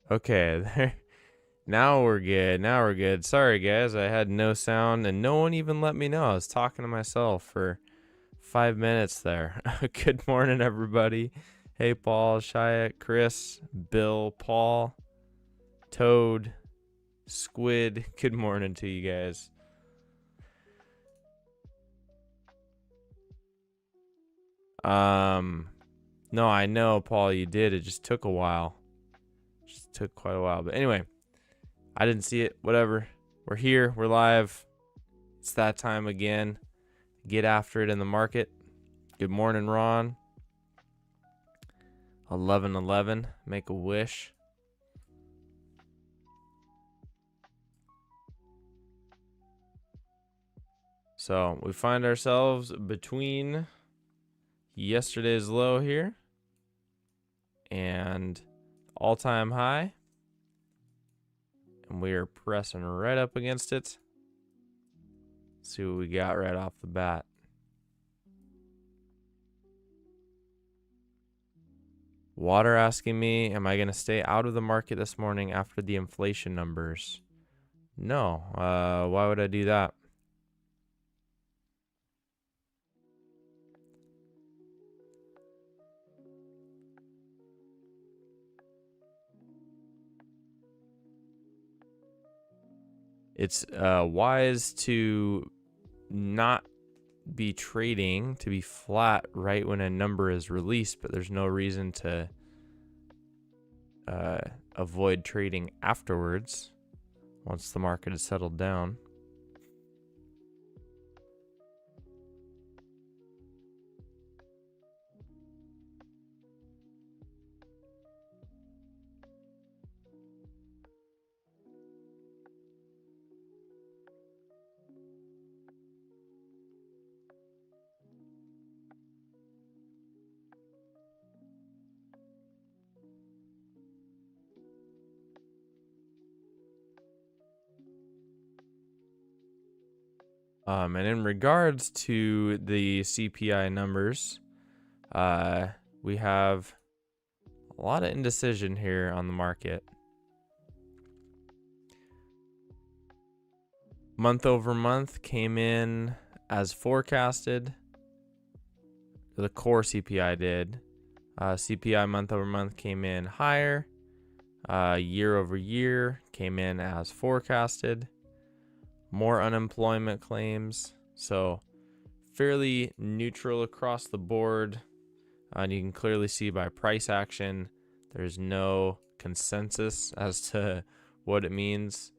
Okay, there. Now we're good. Now we're good. Sorry, guys. I had no sound, and no one even let me know. I was talking to myself for 5 minutes there. Good morning, everybody. Hey, Paul, Shyatt, Chris, Bill, Paul, Toad, Squid. Good morning to you guys. No, I know, Paul, you did. It just took a while. Just took quite a while. But anyway, I didn't see it. Whatever. We're here. We're live. It's that time again. Get after it in the market. Good morning, Ron. 1111. Make a wish. So we find ourselves between yesterday's low here and all-time high, and we are pressing right up against it. Let's see what we got right off the bat. Water asking me, am I going to stay out of the market this morning after the inflation numbers? No. Why would I do that? It's wise to not be trading, to be flat right when a number is released, but there's no reason to avoid trading afterwards once the market has settled down. And in regards to the CPI numbers, we have a lot of indecision here on the market. Month over month came in as forecasted. The core CPI did. CPI month over month came in higher. Year over year came in as forecasted. More unemployment claims, so fairly neutral across the board. And you can clearly see by price action, there's no consensus as to what it means.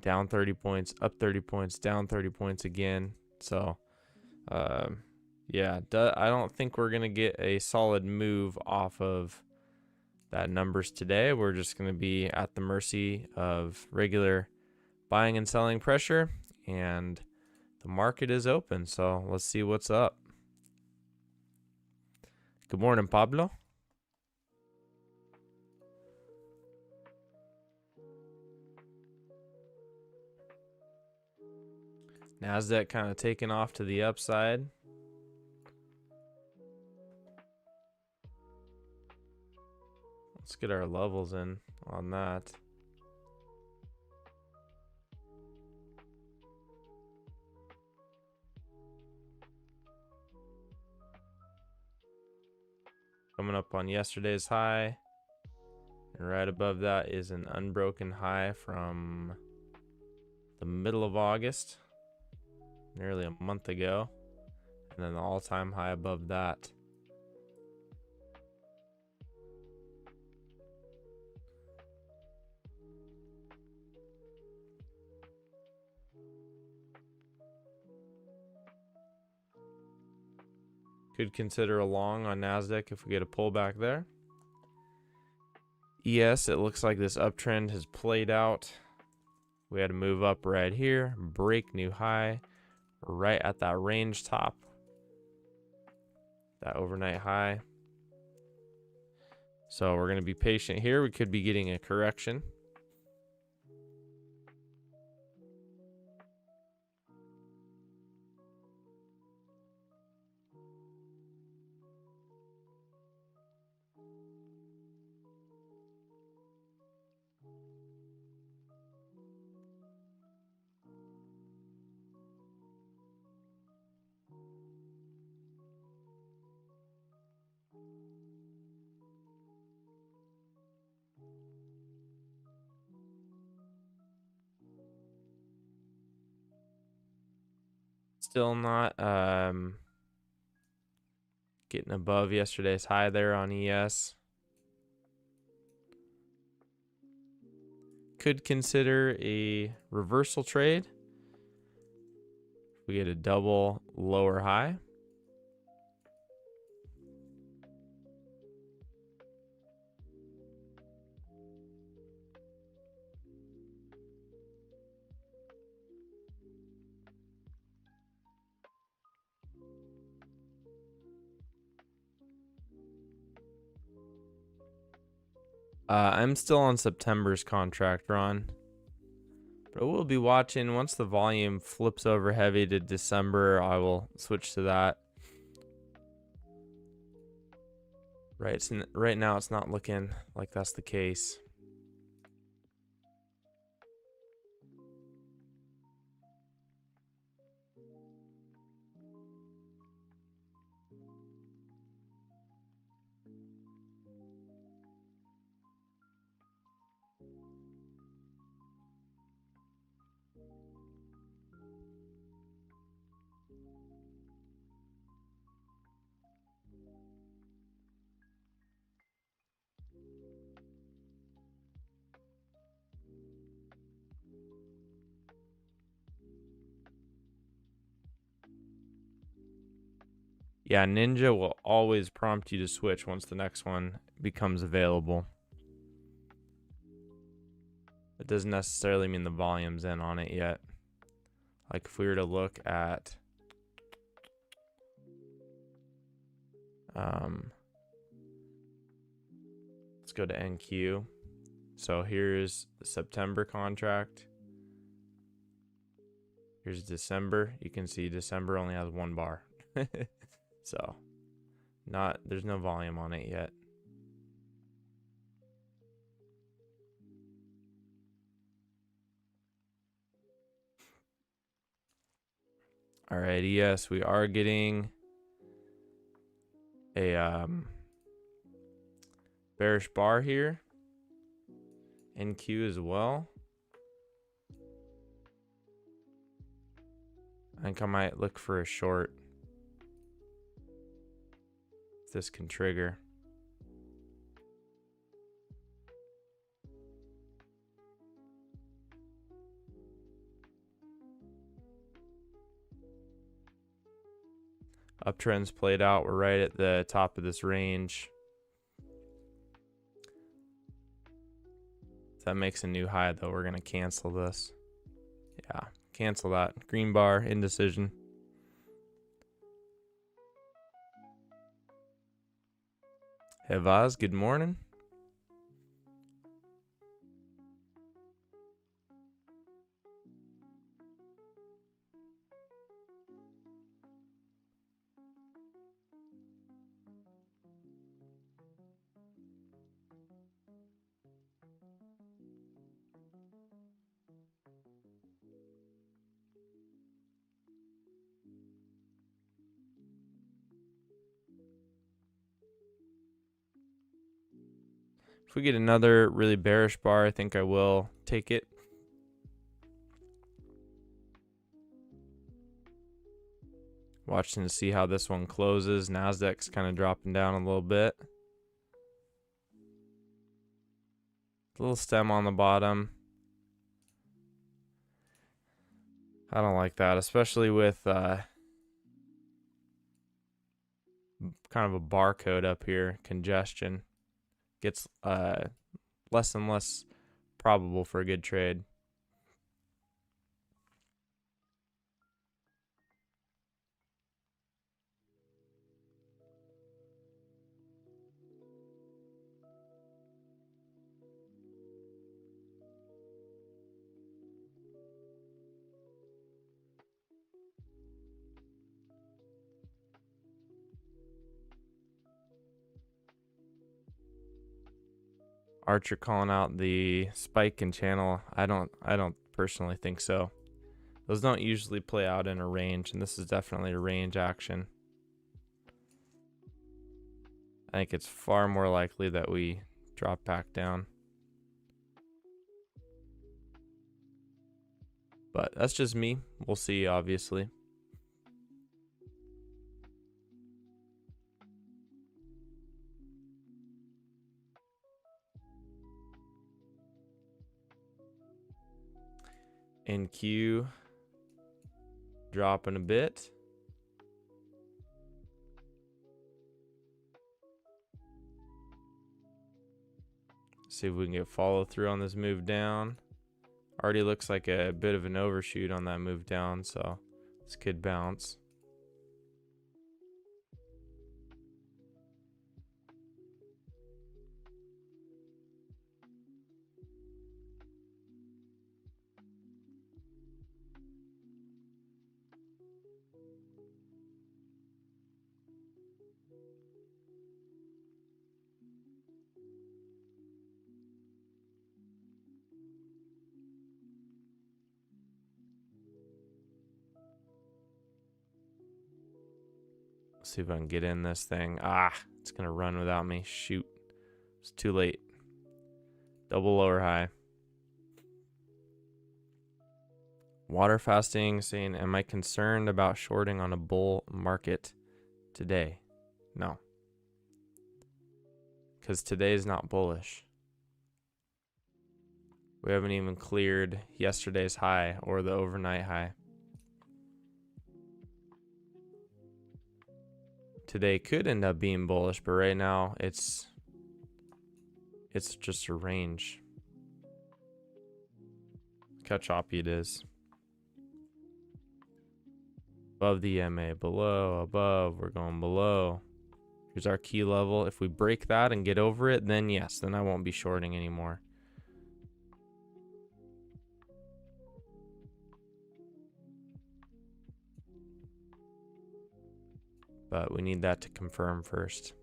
Down 30 points, up 30 points, down 30 points again. So, yeah, I don't think we're going to get a solid move off of that numbers today. We're just going to be at the mercy of regular buying and selling pressure, and the market is open. So let's see what's up. Good morning, Pablo. Nasdaq kind of taking off to the upside. Let's get our levels in on that. Coming up on yesterday's high. And right above that is an unbroken high from the middle of August, nearly a month ago. And then the all-time high above that. Could consider a long on Nasdaq if we get a pullback there. ES, it looks like this uptrend has played out. We had to move up right here, break new high. right at that range top, that overnight high. So we're going to be patient here. We could be getting a correction. Still not getting above yesterday's high there on ES. Could consider a reversal trade. We get a double lower high. I'm still on September's contract, Ron. But we'll be watching once the volume flips over heavy to December. I will switch to that. Right now, it's not looking like that's the case. Yeah, Ninja will always prompt you to switch once the next one becomes available. It doesn't necessarily mean the volume's in on it yet. Like if we were to look at let's go to NQ. So here's the September contract. Here's December. You can see December only has one bar. So there's no volume on it yet. All right, yes, we are getting a bearish bar here. NQ as well. I think I might look for a short. If this can trigger. Uptrend's played out. We're right at the top of this range. If that makes a new high, though, we're going to cancel this. Yeah, cancel that. Green bar, indecision. Hey, Vaz, good morning. If we get another really bearish bar, I think I will take it. Watching to see how this one closes. Nasdaq's kind of dropping down a little bit. Little stem on the bottom. I don't like that, especially with kind of a barcode up here, congestion. Gets less and less probable for a good trade. Archer calling out the spike in channel. I don't personally think so. Those don't usually play out in a range, and this is definitely a range action. I think it's far more likely that we drop back down. But that's just me. We'll see, obviously. NQ dropping a bit. See if we can get follow through on this move down. Already looks like a bit of an overshoot on that move down, so this could bounce. See if I can get in this thing. Ah, it's going to run without me. Shoot. It's too late. Double lower high. Water fasting saying, am I concerned about shorting on a bull market today? No. Because today is not bullish. We haven't even cleared yesterday's high or the overnight high. Today could end up being bullish, but right now it's just a range. Look how choppy it is. Above the EMA, below, above, we're going below. Here's our key level. If we break that and get over it, then yes, then I won't be shorting anymore. But we need that to confirm first.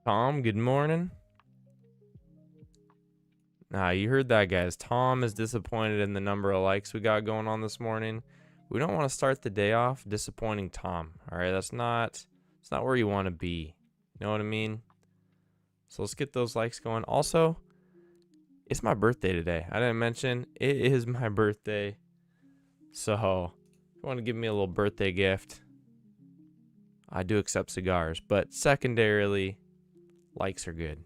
Tom, good morning. You heard that, guys. Tom is disappointed in the number of likes we got going on this morning. We don't want to start the day off disappointing Tom. All right, it's not where you want to be. You know what I mean? So let's get those likes going. Also, it's my birthday today. I didn't mention it is my birthday. So if you want to give me a little birthday gift, I do accept cigars. But secondarily, likes are good.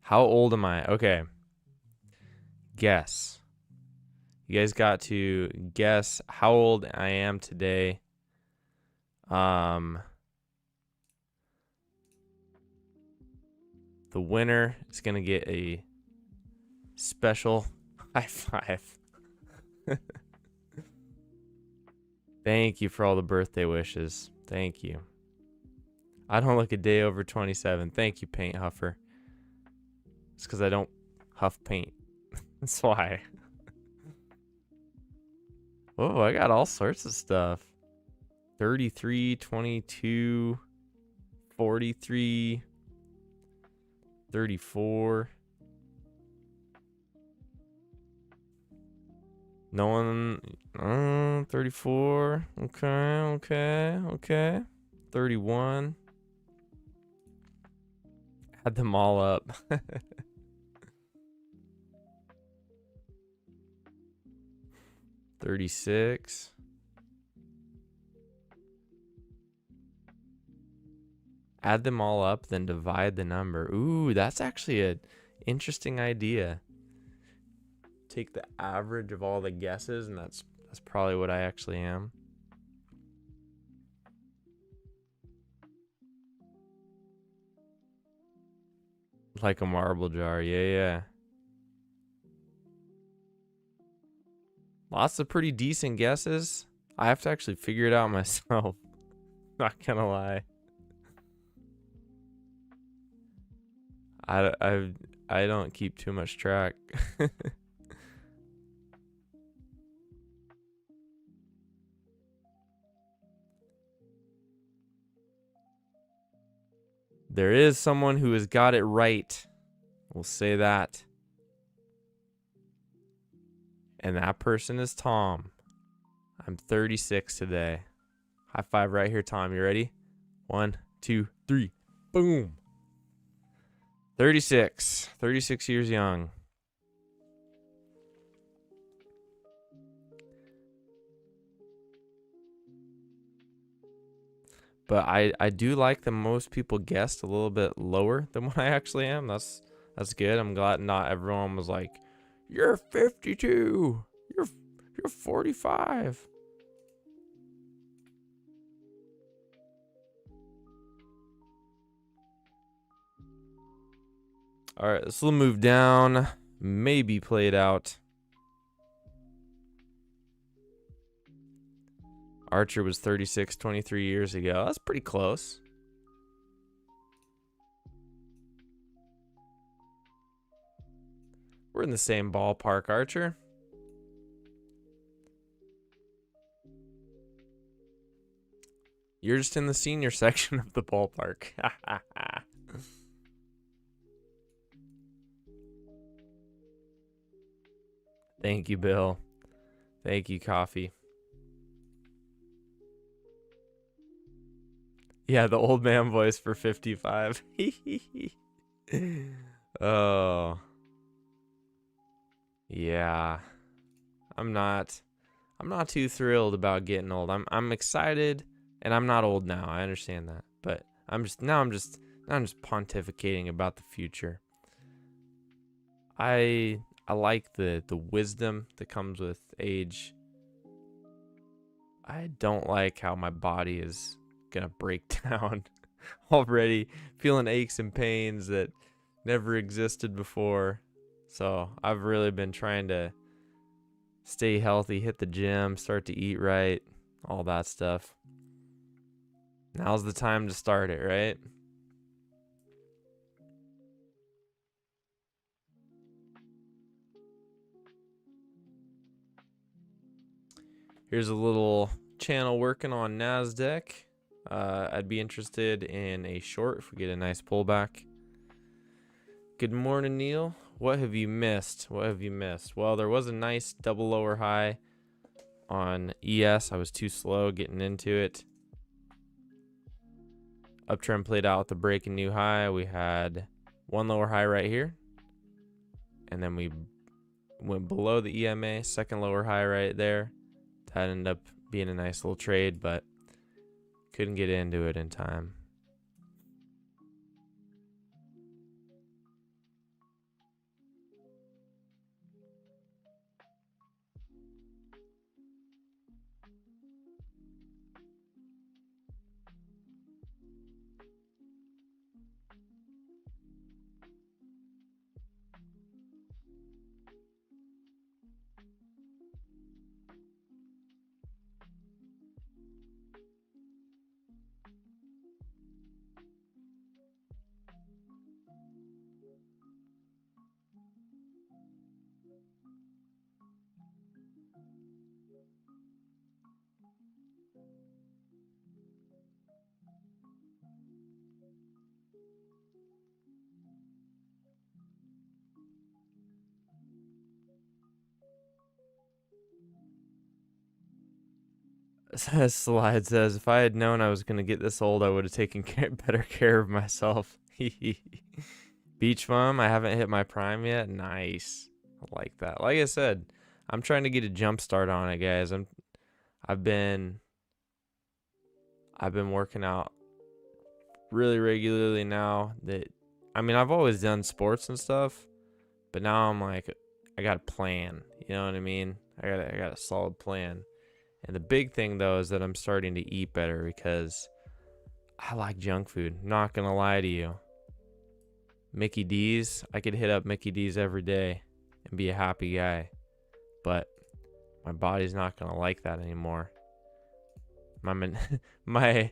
How old am I? Okay. Guess. You guys got to guess how old I am today. The winner is going to get a special high five. Thank you for all the birthday wishes. Thank you. I don't look a day over 27. Thank you, Paint Huffer. It's because I don't huff paint. That's why. Oh, I got all sorts of stuff. 33, 22, 43, 34. No one, 34. Okay. 31. Add them all up. 36. Add them all up, then divide the number. Ooh, that's actually an interesting idea. Take the average of all the guesses, and that's probably what I actually am. Like a marble jar, yeah. Lots of pretty decent guesses. I have to actually figure it out myself. Not gonna lie. I don't keep too much track. There is someone who has got it right. We'll say that. And that person is Tom. I'm 36 today. High five right here, Tom. You ready? 1, 2, 3. Boom. 36. 36 years young. But I do like that most people guessed a little bit lower than what I actually am. That's good. I'm glad not everyone was like, "You're 52. You're 45." All right, this will move down. Maybe played out. Archer was 36 23 years ago. That's pretty close. We're in the same ballpark, Archer. You're just in the senior section of the ballpark. Thank you, Bill. Thank you, Coffee. Yeah, the old man voice for 55. Oh. Yeah. I'm not too thrilled about getting old. I'm excited, and I'm not old now. I understand that. But I'm just pontificating about the future. I like the wisdom that comes with age. I don't like how my body is gonna break down already, feeling aches and pains that never existed before. So I've really been trying to stay healthy, hit the gym, start to eat right, all that stuff. Now's the time to start it, right? Here's a little channel working on Nasdaq. I'd be interested in a short if we get a nice pullback. Good morning, Neil. What have you missed? What have you missed? Well, there was a nice double lower high on ES. I was too slow getting into it. Uptrend played out with a breaking new high. We had one lower high right here. And then we went below the EMA, second lower high right there. That ended up being a nice little trade, but couldn't get into it in time. As Slide says, if I had known I was going to get this old, I would have taken better care of myself. Beach Bum, I haven't hit my prime yet. Nice. I like that. Like I said, I'm trying to get a jump start on it, guys. I've been working out really regularly now. That, I mean, I've always done sports and stuff, but now I'm like, I got a plan. You know what I mean? I got a solid plan. And the big thing though is that I'm starting to eat better because I like junk food. Not gonna lie to you. Mickey D's, I could hit up Mickey D's every day and be a happy guy. But my body's not gonna like that anymore. My my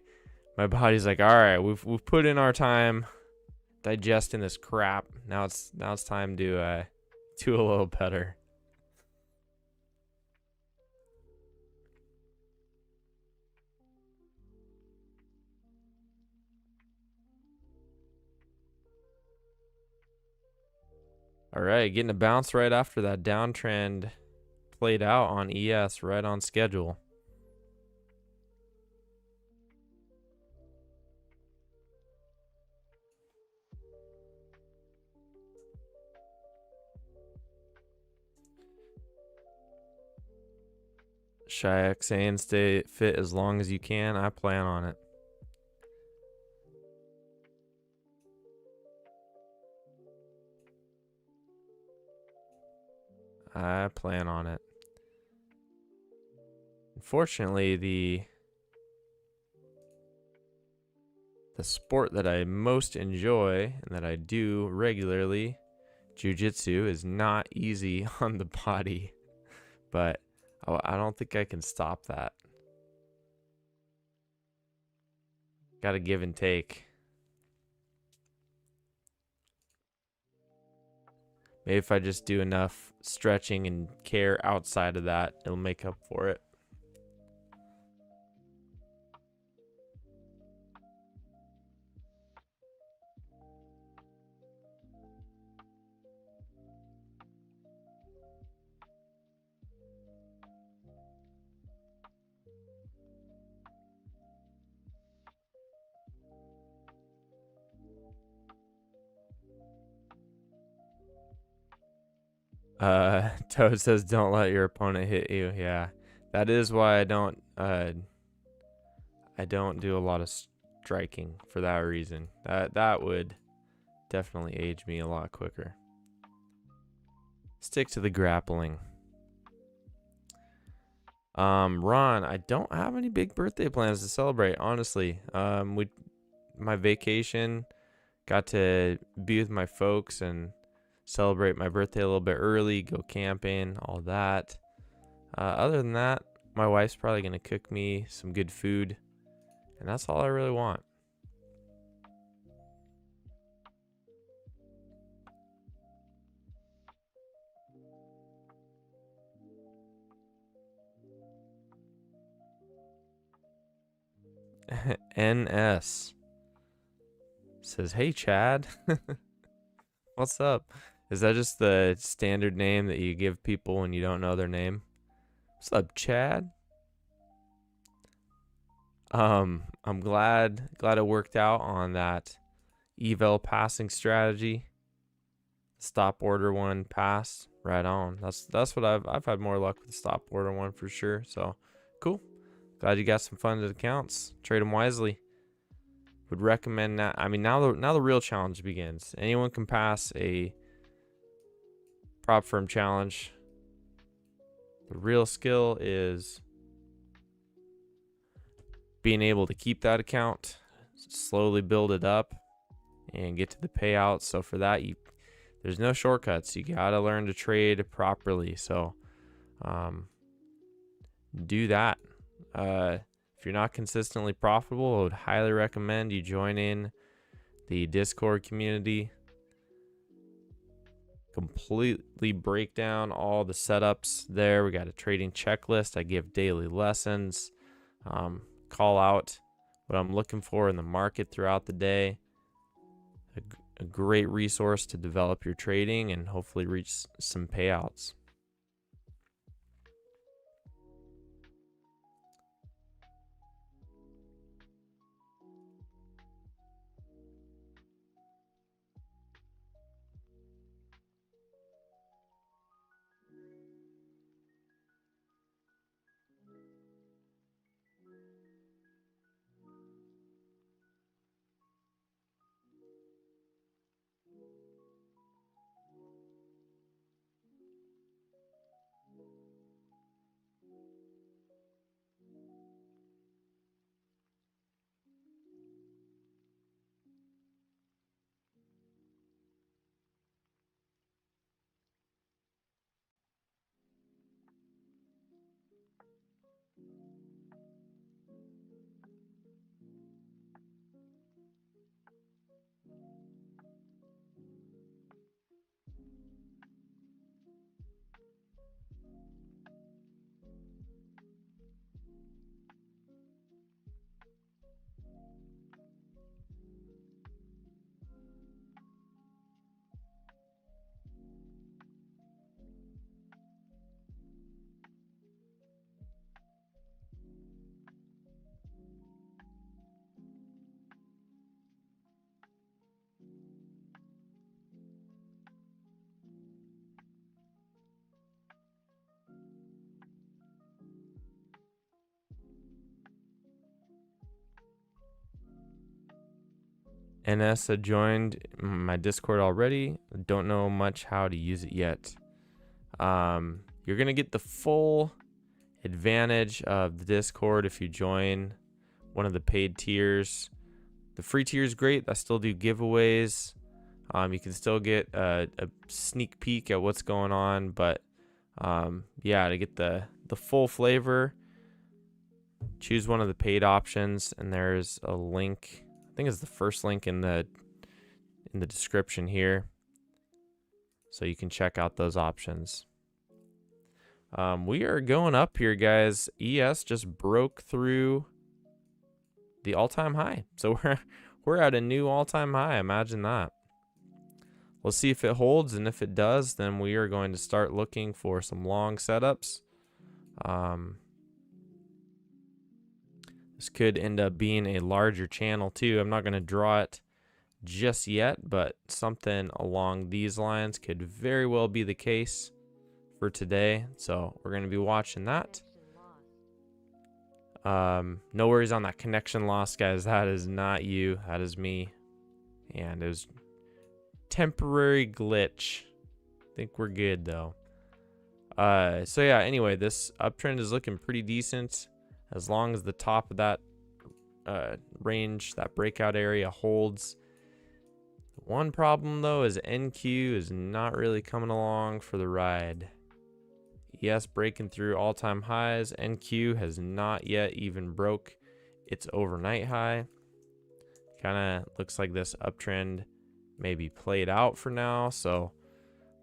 my body's like, all right, we've put in our time digesting this crap. Now it's time to do a little better. All right, getting a bounce right after that downtrend played out on ES, right on schedule. Shayak saying stay fit as long as you can. I plan on it. I plan on it. Unfortunately, the sport that I most enjoy and that I do regularly, jiu-jitsu, is not easy on the body, but I don't think I can stop that. Got to give and take. Maybe if I just do enough stretching and care outside of that, it'll make up for it. Toad says don't let your opponent hit you. Yeah, that is why I don't do a lot of striking for that reason. That would definitely age me a lot quicker. Stick to the grappling. Ron, I don't have any big birthday plans to celebrate, honestly. My vacation, got to be with my folks and celebrate my birthday a little bit early, go camping, all that. Other than that, my wife's probably gonna cook me some good food, and that's all I really want. NS says, "Hey Chad, what's up?" Is that just the standard name that you give people when you don't know their name? What's up, Chad? I'm glad it worked out on that eval passing strategy. Stop order one passed right on. That's what I've had more luck with the stop order one for sure. So cool. Glad you got some funded accounts. Trade them wisely. Would recommend that. I mean, now the real challenge begins. Anyone can pass a prop firm challenge. The real skill is being able to keep that account, slowly build it up, and get to the payouts. So for that, there's no shortcuts. You gotta learn to trade properly. So do that. If you're not consistently profitable, I would highly recommend you join in the Discord community. Completely break down all the setups there. We got a trading checklist. I give daily lessons, call out what I'm looking for in the market throughout the day. A great resource to develop your trading and hopefully reach some payouts. NS had joined my Discord already. Don't know much how to use it yet. You're going to get the full advantage of the Discord if you join one of the paid tiers. The free tier is great. I still do giveaways. You can still get a sneak peek at what's going on, but yeah, to get the full flavor, choose one of the paid options, and there's a link. I think it's the first link in the description here, so you can check out those options. We are going up here, guys. ES just broke through the all-time high, so we're at a new all-time high. Imagine that. Let's see if it holds, and if it does, then we are going to start looking for some long setups. This could end up being a larger channel too. I'm not going to draw it just yet, but something along these lines could very well be the case for today. So we're going to be watching that. No worries on that connection loss, guys. That is not you. That is me. And it was temporary glitch. I think we're good though. So yeah, anyway, this uptrend is looking pretty decent as long as the top of that range, that breakout area, holds. One problem though is NQ is not really coming along for the ride. ES breaking through all-time highs. NQ has not yet even broke its overnight high. Kind of looks like this uptrend maybe played out for now, so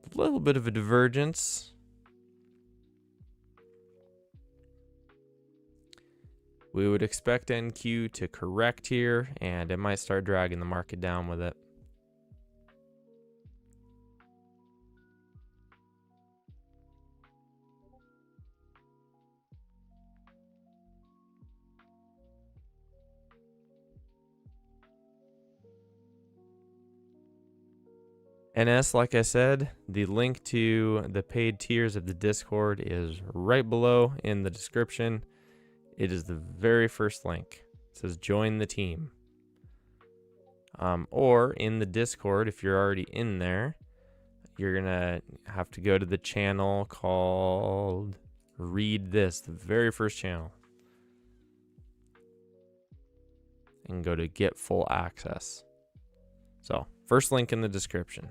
a little bit of a divergence. We would expect NQ to correct here, and it might start dragging the market down with it. NS, like I said, the link to the paid tiers of the Discord is right below in the description. It is the very first link. It says join the team. Or in the Discord, if you're already in there, you're going to have to go to the channel called Read This, the very first channel, and go to get full access. So first link in the description.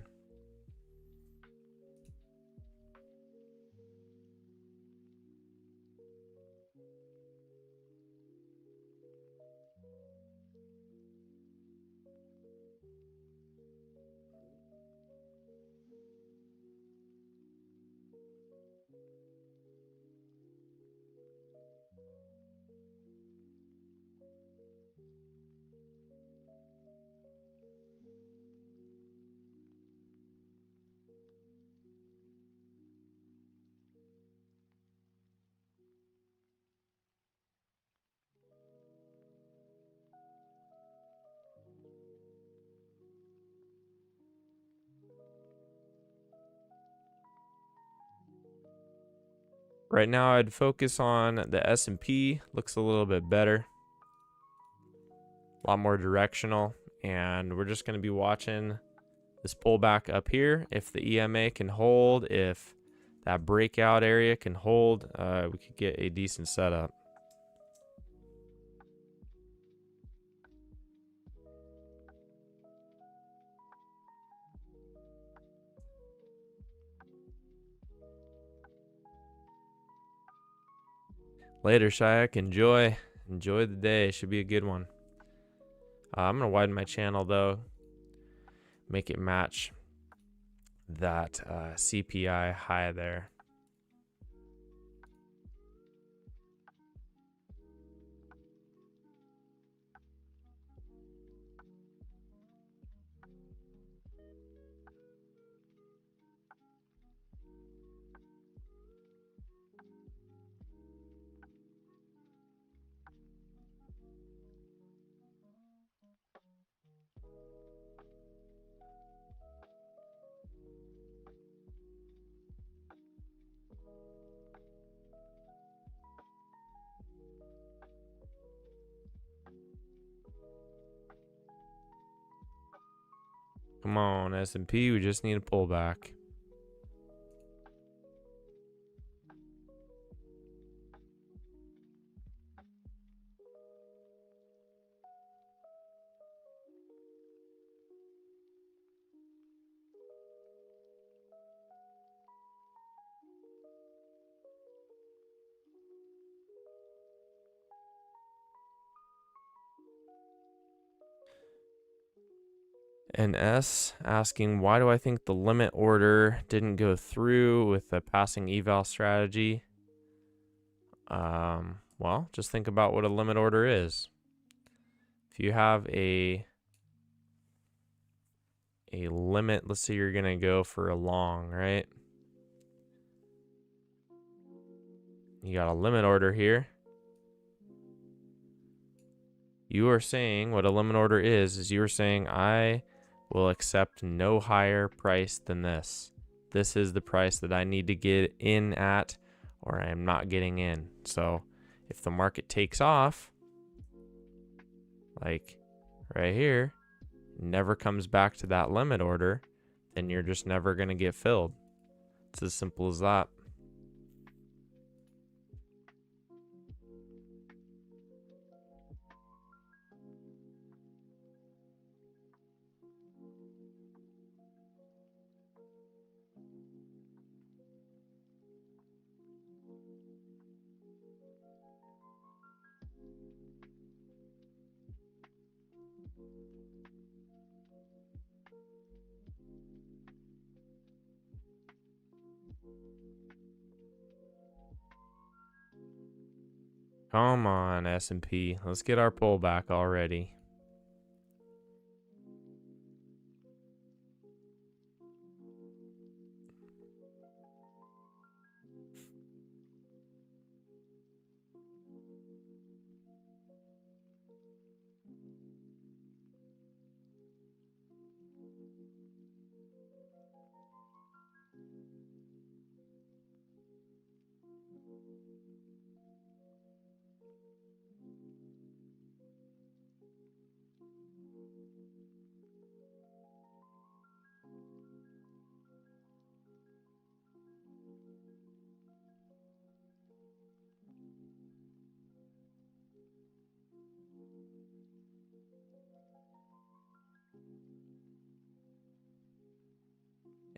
Right now, I'd focus on the S&P. Looks a little bit better, a lot more directional, and we're just going to be watching this pullback up here. If the EMA can hold, if that breakout area can hold, we could get a decent setup. Later, Shayak. Enjoy the day. Should be a good one. I'm gonna widen my channel though, make it match that CPI high there. Come on, S&P, we just need a pullback. And S asking, why do I think the limit order didn't go through with the passing eval strategy? Well, just think about what a limit order is. If you have a limit, let's say you're going to go for a long, right? You got a limit order here. You are saying what a limit order is you are saying I will accept no higher price than this. This is the price that I need to get in at, or I am not getting in. So if the market takes off, like right here, never comes back to that limit order, then you're just never going to get filled. It's as simple as that. Come on, S&P. Let's get our pullback already.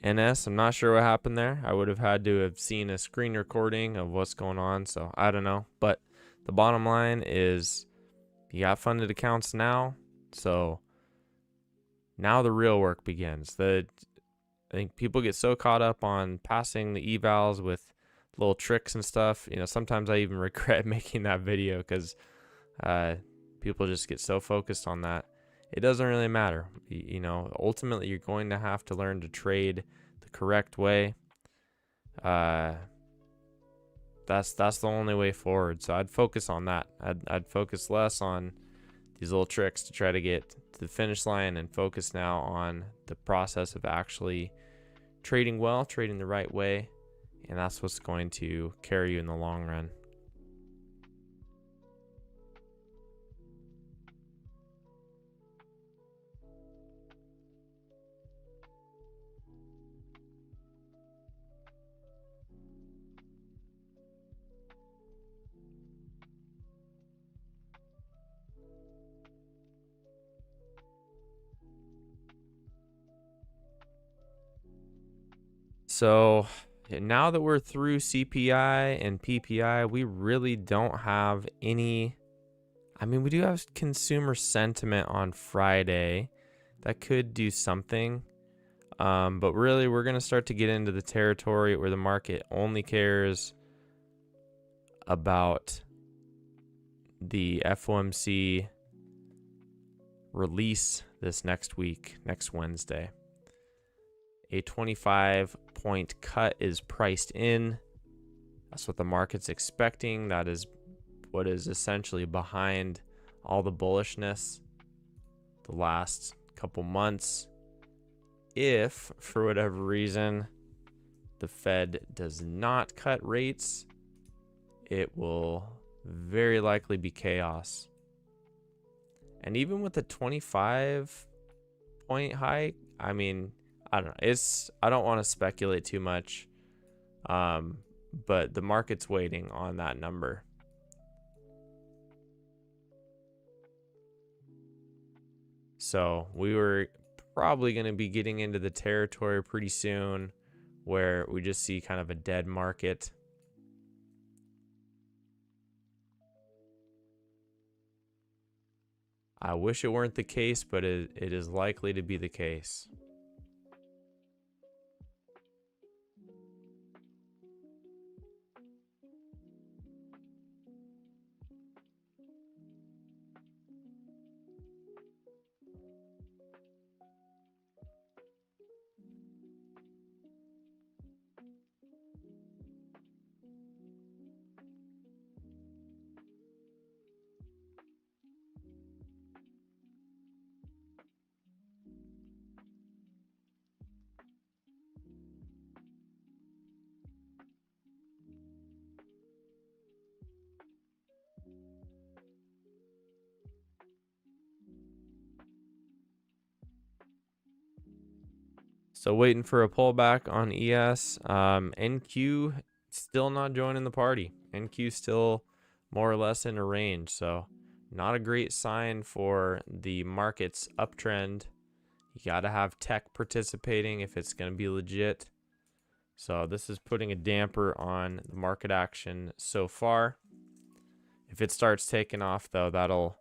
NS, I'm not sure what happened there. I would have had to have seen a screen recording of what's going on, so I don't know. But the bottom line is you got funded accounts now, so now the real work begins. I think people get so caught up on passing the evals with little tricks and stuff. You know, sometimes I even regret making that video because people just get so focused on that. It doesn't really matter. You know, ultimately you're going to have to learn to trade the correct way. That's the only way forward. So I'd focus on that. I'd focus less on these little tricks to try to get to the finish line and focus now on the process of actually trading well, trading the right way, and that's what's going to carry you in the long run. So now that we're through CPI and PPI, we really don't have any. I mean, we do have consumer sentiment on Friday that could do something. But really, we're going to start to get into the territory where the market only cares about the FOMC release this next week, next Wednesday. A 25-point cut is priced in. That's what the market's expecting. That is what is essentially behind all the bullishness the last couple months. If, for whatever reason, the Fed does not cut rates, it will very likely be chaos. And even with the 25-point hike, I mean, I don't know. I don't want to speculate too much. But the market's waiting on that number. So we were probably going to be getting into the territory pretty soon where we just see kind of a dead market. I wish it weren't the case, but it is likely to be the case. So waiting for a pullback on ES. NQ still not joining the party. NQ still more or less in a range. So not a great sign for the market's uptrend. You got to have tech participating if it's going to be legit. So this is putting a damper on the market action so far. If it starts taking off, though, that'll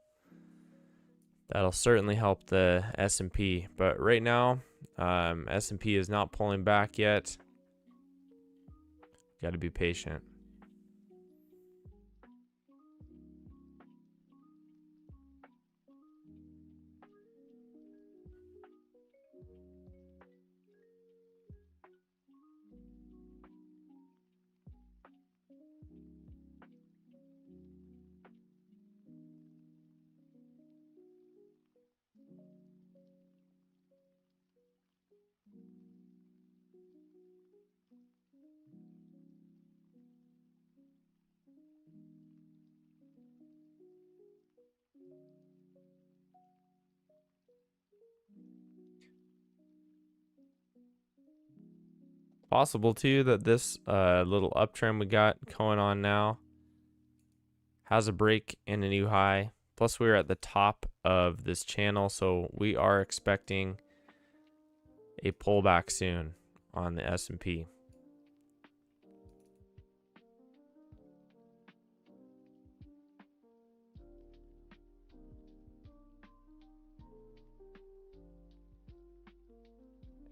certainly help the S&P. But right now, S&P is not pulling back yet. Got to be patient. Possible too that this little uptrend we got going on now has a break and a new high. Plus we're at the top of this channel, so we are expecting a pullback soon on the S&P.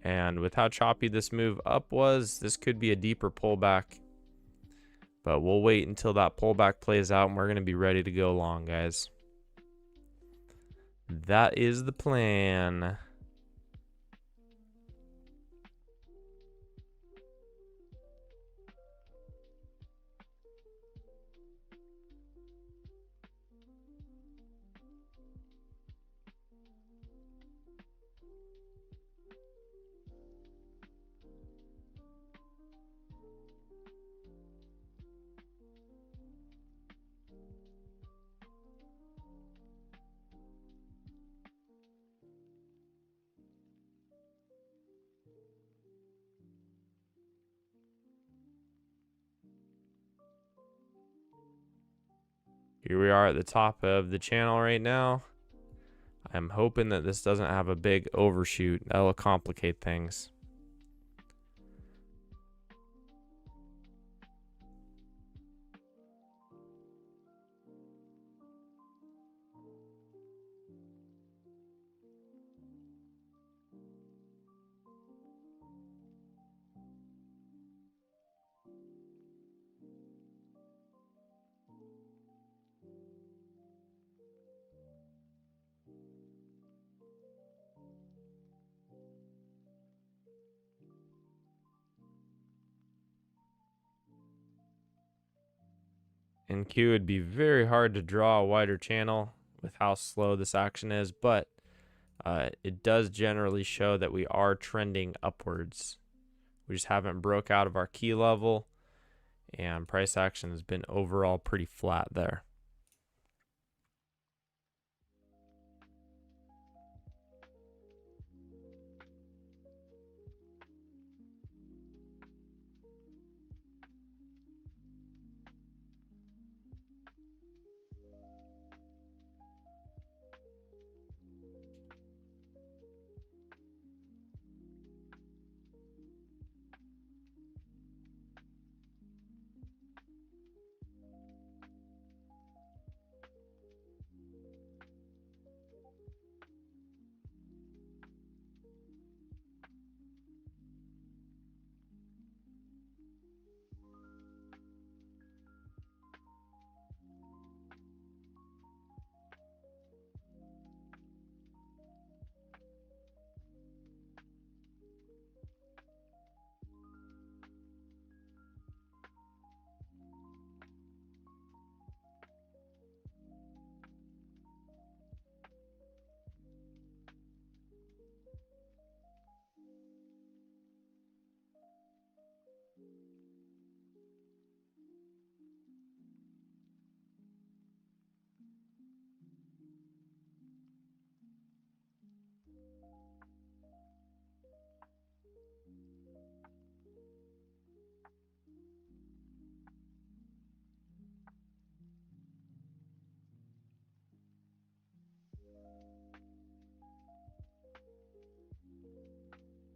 And with how choppy this move up was, this could be a deeper pullback. But we'll wait until that pullback plays out and we're going to be ready to go long, guys. That is the plan. Here we are at the top of the channel right now. I'm hoping that this doesn't have a big overshoot. That'll complicate things. In Q, it'd be very hard to draw a wider channel with how slow this action is, but it does generally show that we are trending upwards. We just haven't broke out of our key level, and price action has been overall pretty flat there.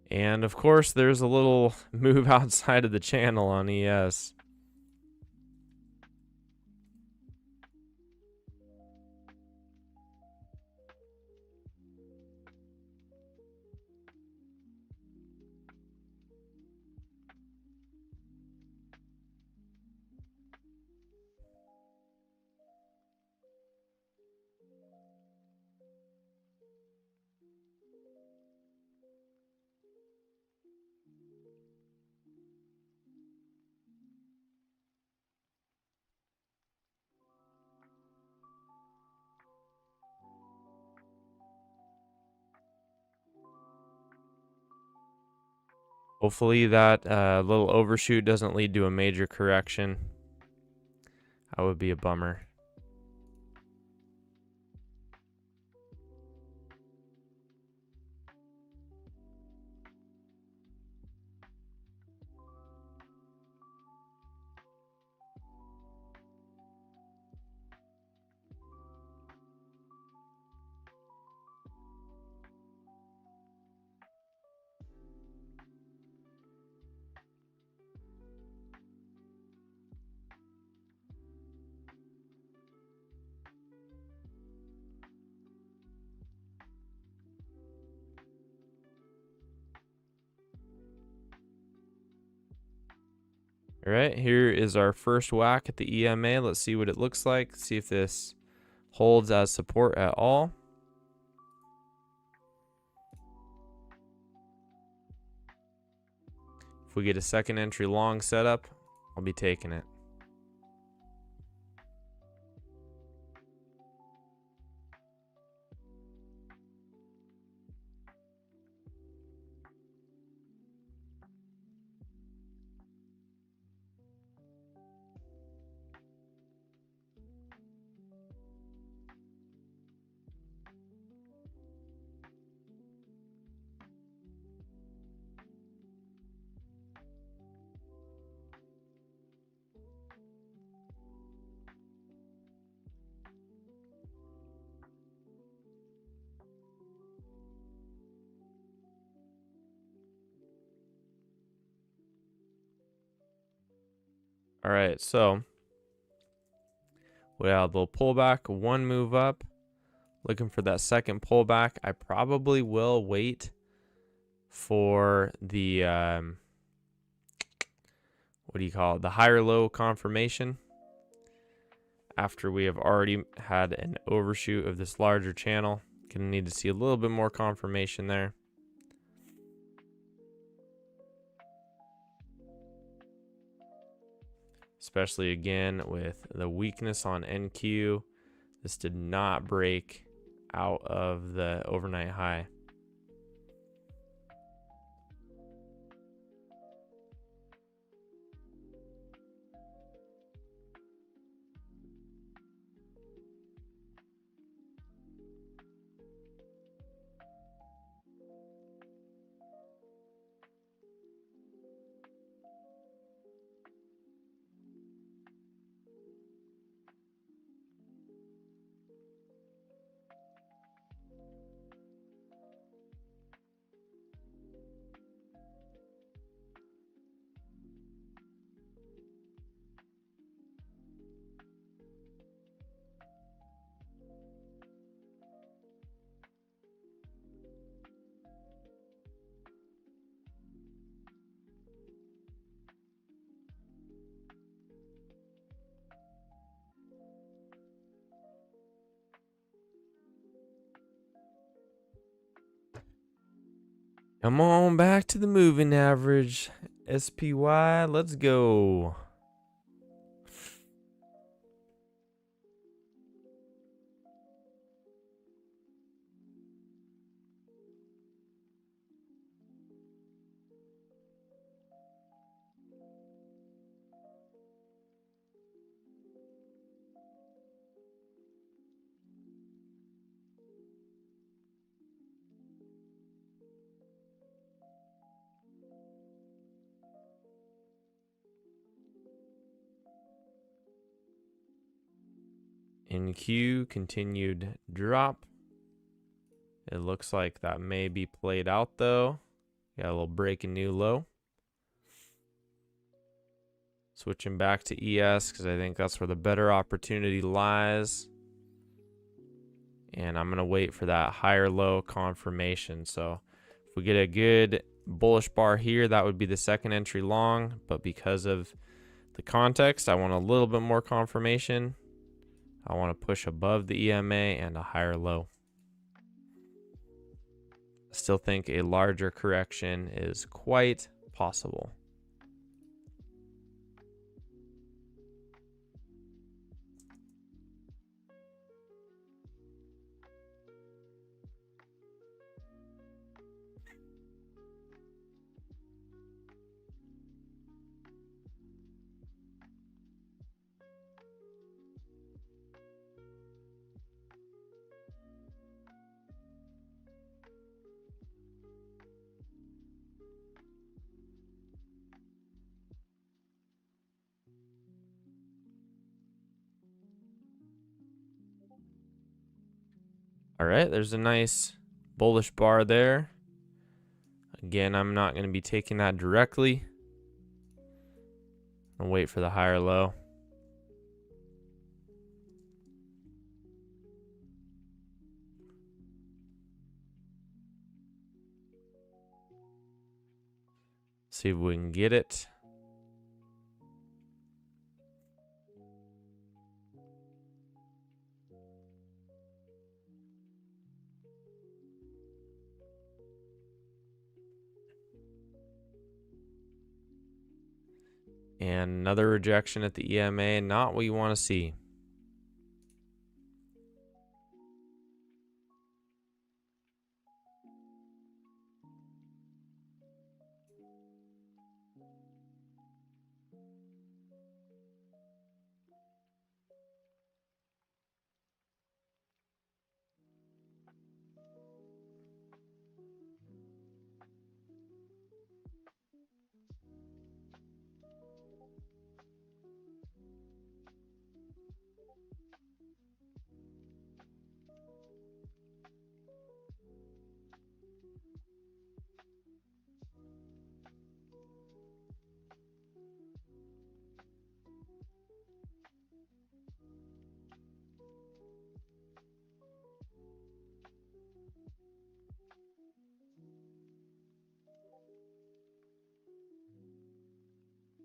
And of course, there's a little move outside of the channel on ES. Hopefully that little overshoot doesn't lead to a major correction. That would be a bummer. All right, here is our first whack at the EMA. Let's see what it looks like. See if this holds as support at all. If we get a second entry long setup, I'll be taking it. All right, so we had a little pullback, one move up. Looking for that second pullback. I probably will wait for the what do you call it? The higher low confirmation after we have already had an overshoot of this larger channel. Gonna need to see a little bit more confirmation there. Especially again with the weakness on NQ. This did not break out of the overnight high. Come on back to the moving average. SPY, let's go. NQ continued drop. It looks like that may be played out though. Got a little break and new low. Switching back to ES because I think that's where the better opportunity lies. And I'm going to wait for that higher low confirmation. So if we get a good bullish bar here, that would be the second entry long. But because of the context, I want a little bit more confirmation. I want to push above the EMA and a higher low. Still think a larger correction is quite possible. All right, there's a nice bullish bar there. Again, I'm not going to be taking that directly. I'll wait for the higher low. See if we can get it. And another rejection at the EMA, not what you want to see.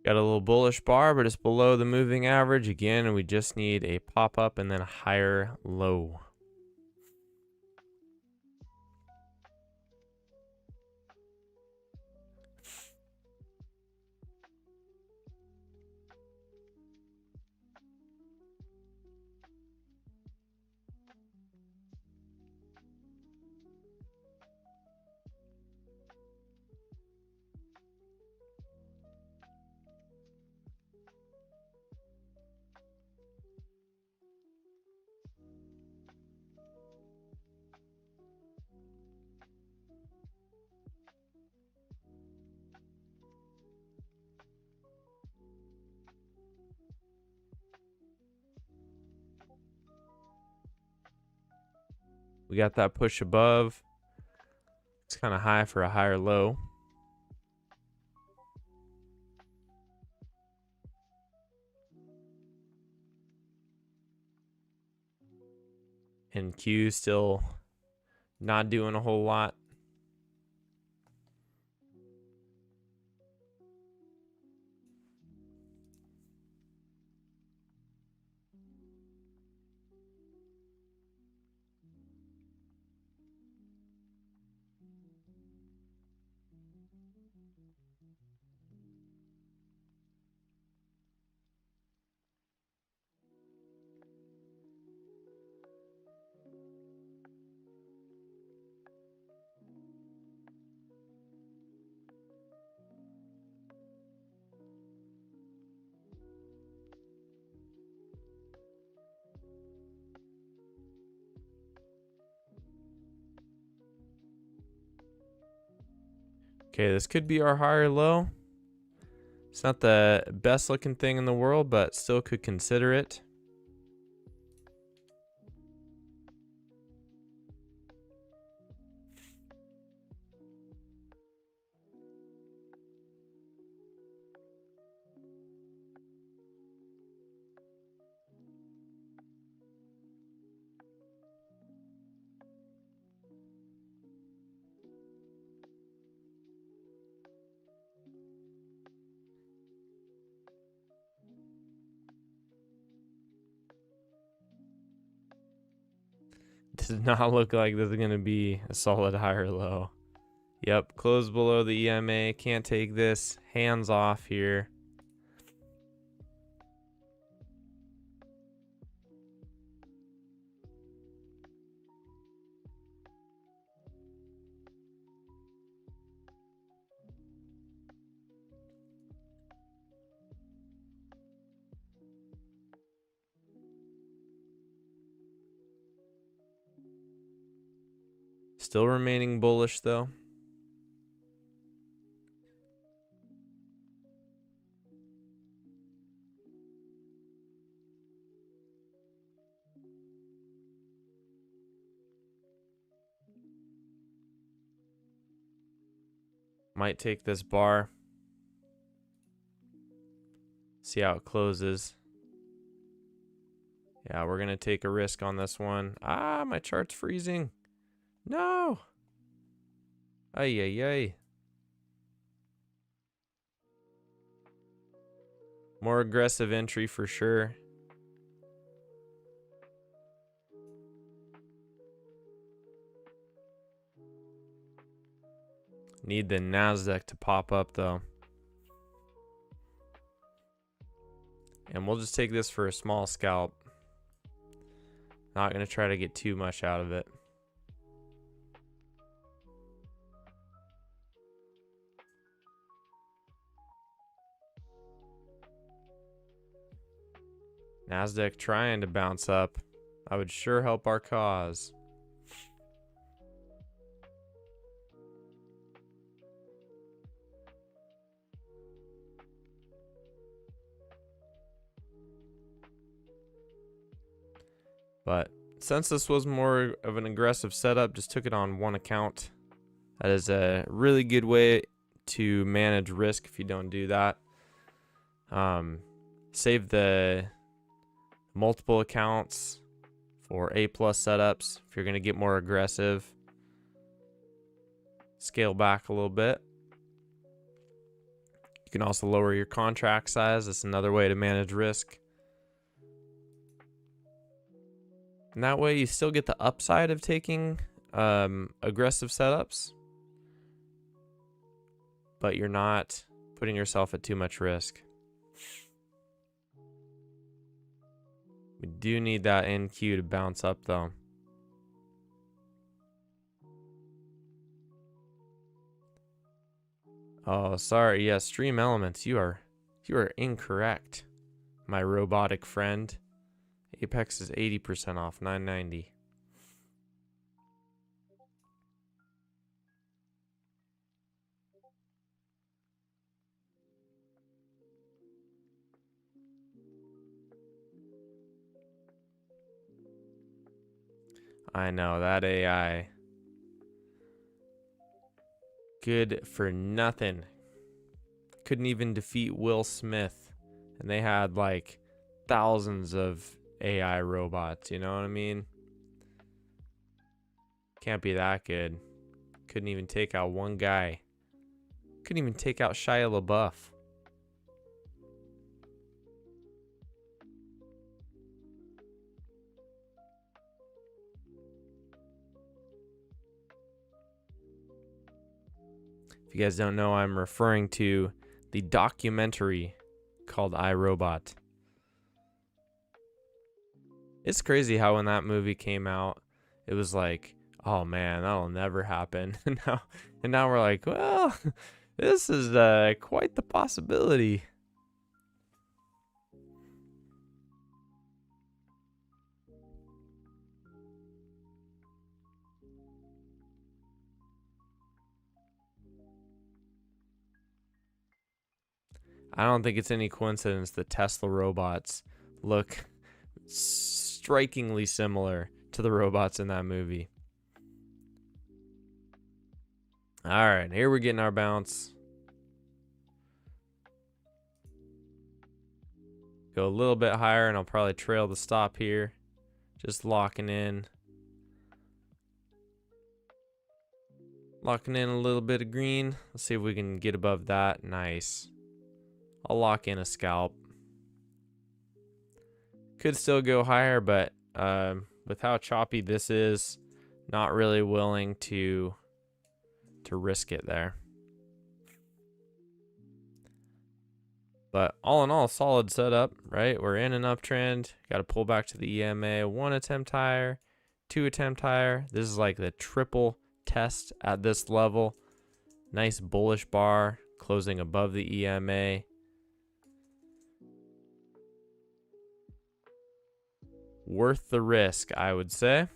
Got a little bullish bar, but it's below the moving average again, and we just need a pop up and then a higher low. We got that push above. It's kind of high for a higher low. And Q still not doing a whole lot. Okay, this could be our higher low. It's not the best looking thing in the world, but still could consider it. does not look like this is going to be a solid higher low. Yep, close below the EMA. Can't take this. Hands off here. Still remaining bullish though. Might take this bar. See how it closes. Yeah, we're going to take a risk on this one. Ah, my chart's freezing. No. Ay, ay, ay. More aggressive entry for sure. Need the Nasdaq to pop up though. And we'll just take this for a small scalp. Not going to try to get too much out of it. Nasdaq trying to bounce up. I would sure help our cause. But since this was more of an aggressive setup, just took it on one account. That is a really good way to manage risk if you don't do that. Save the multiple accounts for A+ setups if you're going to get more aggressive. Scale back a little bit. You can also lower your contract size. That's another way to manage risk. And that way you still get the upside of taking aggressive setups, but you're not putting yourself at too much risk. We do need that NQ to bounce up though. Oh, sorry. Yeah, Stream Elements, you are incorrect, my robotic friend. Apex is 80% off, $9.90. I know, that AI. Good for nothing. Couldn't even defeat Will Smith. And they had like thousands of AI robots, you know what I mean? Can't be that good. Couldn't even take out one guy. Couldn't even take out Shia LaBeouf. If you guys don't know, I'm referring to the documentary called I, Robot. It's crazy how when that movie came out, it was like, oh man, that'll never happen. and now we're like, well, this is quite the possibility. I don't think it's any coincidence that Tesla robots look strikingly similar to the robots in that movie. All right, here we're getting our bounce. Go a little bit higher and I'll probably trail the stop here. Just locking in. Locking in a little bit of green. Let's see if we can get above that. Nice. I'll lock in a scalp. Could still go higher, but with how choppy this is, not really willing to risk it there. But all in all, solid setup, right? We're in an uptrend. Got to pull back to the EMA. 1 attempt higher, 2 attempt higher. This is like the triple test at this level. Nice bullish bar closing above the EMA. Worth the risk, I would say.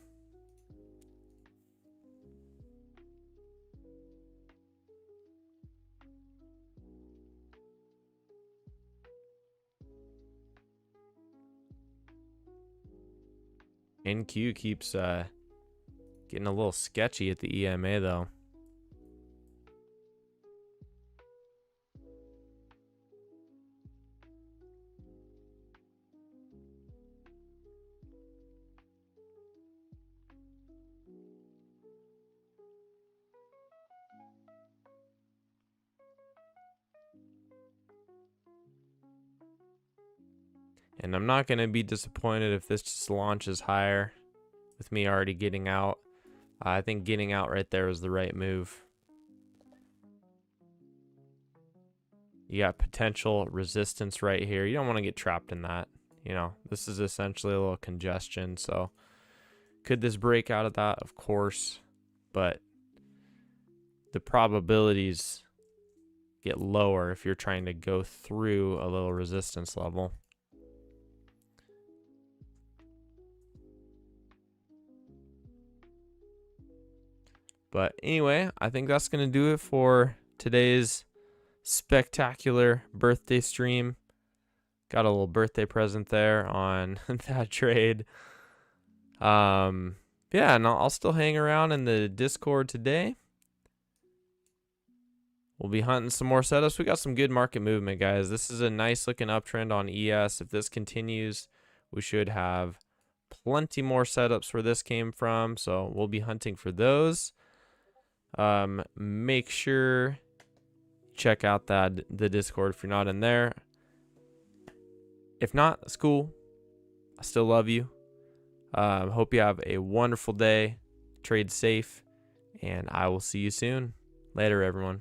NQ keeps getting a little sketchy at the EMA though. And I'm not going to be disappointed if this just launches higher with me already getting out. I think getting out right there is the right move. You got potential resistance right here. You don't want to get trapped in that. You know, this is essentially a little congestion. So could this break out of that? Of course. But the probabilities get lower if you're trying to go through a little resistance level. But anyway, I think that's going to do it for today's spectacular birthday stream. Got a little birthday present there on that trade. Yeah, and I'll still hang around in the Discord today. We'll be hunting some more setups. We got some good market movement, guys. This is a nice looking uptrend on ES. If this continues, we should have plenty more setups where this came from. So we'll be hunting for those. Make sure check out the Discord if you're not in there. If not, it's cool. I still love you. Hope you have a wonderful day. Trade safe, and I will see you soon. Later, everyone.